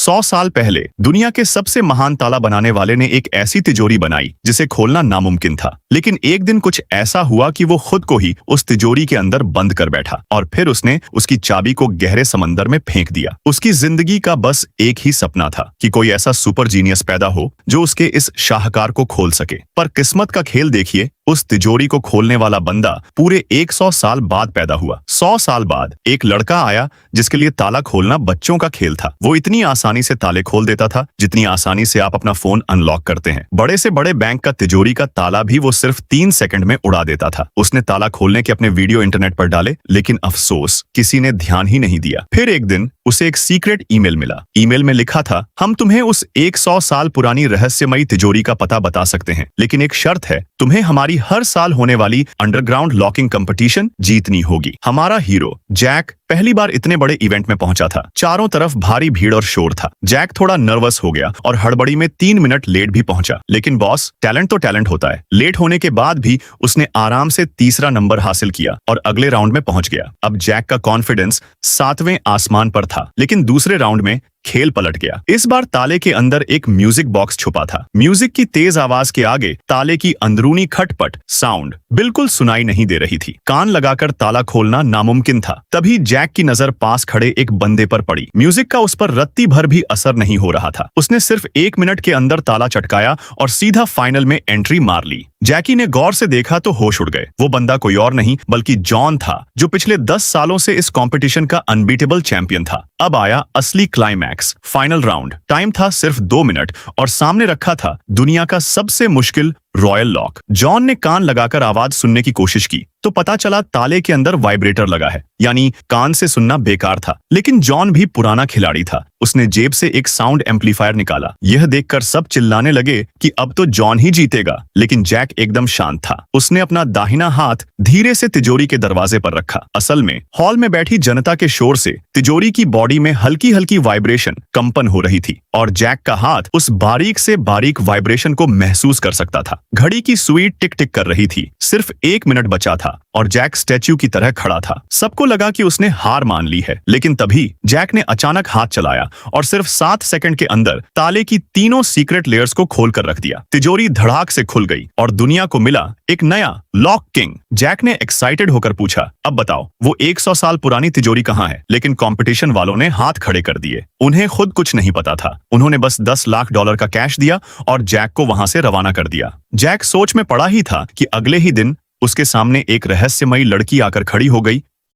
100 साल पहले दुनिया के सबसे महान ताला बनाने वाले ने एक ऐसी तिजोरी बनाई जिसे खोलना नामुमकिन था। लेकिन एक दिन कुछ ऐसा हुआ कि वो खुद को ही उस तिजोरी के अंदर बंद कर बैठा और फिर उसने उसकी चाबी को गहरे समंदर में फेंक दिया। उसकी जिंदगी का बस एक ही सपना था कि कोई ऐसा सुपर जीनियस पैदा हो जो उसके इस शाहकार को खोल सके। पर किस्मत का खेल देखिए, उस तिजोरी को खोलने वाला बंदा पूरे 100 साल बाद पैदा हुआ। 100 साल बाद एक लड़का आया जिसके लिए ताला खोलना बच्चों का खेल था। वो इतनी आसानी से ताले खोल देता था जितनी आसानी से आप अपना फोन अनलॉक करते हैं। बड़े से बड़े बैंक का तिजोरी का ताला भी वो सिर्फ 3 सेकंड में उड़ा देता था। उसने ताला खोलने के अपने वीडियो इंटरनेट पर डाले, लेकिन अफसोस किसी ने ध्यान ही नहीं दिया। फिर एक दिन उसे एक सीक्रेट ईमेल मिला। ईमेल में लिखा था, हम तुम्हें उस 100 साल पुरानी रहस्यमयी तिजोरी का पता बता सकते हैं, लेकिन एक शर्त है, तुम्हें हमारी हर साल होने वाली अंडरग्राउंड लॉकिंग कंपटीशन जीतनी होगी। हमारा हीरो जैक पहली बार इतने बड़े इवेंट में पहुंचा था। चारों तरफ भारी भीड़ और शोर था। जैक थोड़ा नर्वस हो गया और हड़बड़ी में 3 मिनट लेट भी पहुंचा। लेकिन बॉस, टैलेंट तो टैलेंट होता है। लेट होने के बाद भी उसने आराम से तीसरा नंबर हासिल किया और अगले राउंड में पहुंच गया। अब जैक का कॉन्फिडेंस 7वें आसमान पर था, लेकिन दूसरे राउंड में खेल पलट गया। इस बार ताले के अंदर एक म्यूजिक बॉक्स छुपा था। म्यूजिक की तेज आवाज के आगे ताले की अंदरूनी खटपट साउंड बिल्कुल सुनाई नहीं दे रही थी। कान लगाकर ताला खोलना नामुमकिन था। तभी जैक की नजर पास खड़े एक बंदे पर पड़ी। म्यूजिक का उस पर रत्ती भर भी असर नहीं हो रहा था। उसने सिर्फ 1 मिनट के अंदर ताला चटकाया और सीधा फाइनल में एंट्री मार ली। जैकी ने गौर से देखा तो होश उड़ गए। वो बंदा कोई और नहीं बल्कि जॉन था, जो पिछले 10 सालों से इस कंपटीशन का अनबीटेबल चैंपियन था। अब आया असली क्लाइमैक्स, फाइनल राउंड। टाइम था सिर्फ 2 मिनट और सामने रखा था दुनिया का सबसे मुश्किल रॉयल लॉक। जॉन ने कान लगाकर आवाज सुनने की कोशिश की तो पता चला ताले के अंदर वाइब्रेटर लगा है, यानी कान से सुनना बेकार था। लेकिन जॉन भी पुराना खिलाड़ी था। उसने जेब से एक साउंड एम्पलीफायर निकाला। यह देखकर सब चिल्लाने लगे कि अब तो जॉन ही जीतेगा। लेकिन जैक एकदम शांत था। उसने अपना दाहिना हाथ धीरे से तिजोरी के दरवाजे पर रखा। असल में हॉल में बैठी जनता के शोर से तिजोरी की बॉडी में हल्की हल्की वाइब्रेशन, कंपन हो रही थी और जैक का हाथ उस बारीक से बारीक वाइब्रेशन को महसूस कर सकता था। घड़ी की सुई टिक टिक कर रही थी। सिर्फ 1 मिनट बचा था और जैक स्टैच्यू की तरह खड़ा था। सबको लगा कि उसने हार मान ली है। लेकिन तभी जैक ने अचानक हाथ चलाया और सिर्फ 7 सेकंड के अंदर ताले की तीनों सीक्रेट लेयर्स को खोल कर रख दिया। तिजोरी धड़ाक से खुल गई और दुनिया को मिला एक नया लॉक किंग। जैक ने एक्साइटेड होकर पूछा, अब बताओ वो 100 साल पुरानी तिजोरी कहाँ है? लेकिन कंपटीशन वालों ने हाथ खड़े कर दिए। उन्हें खुद कुछ नहीं पता था। उन्होंने बस $10 लाख का कैश दिया और जैक को वहां से रवाना कर दिया। जैक सोच में पड़ा ही था कि अगले ही दिन उसके सामने एक रहस्यमयी लड़की आकर खड़ी हो गई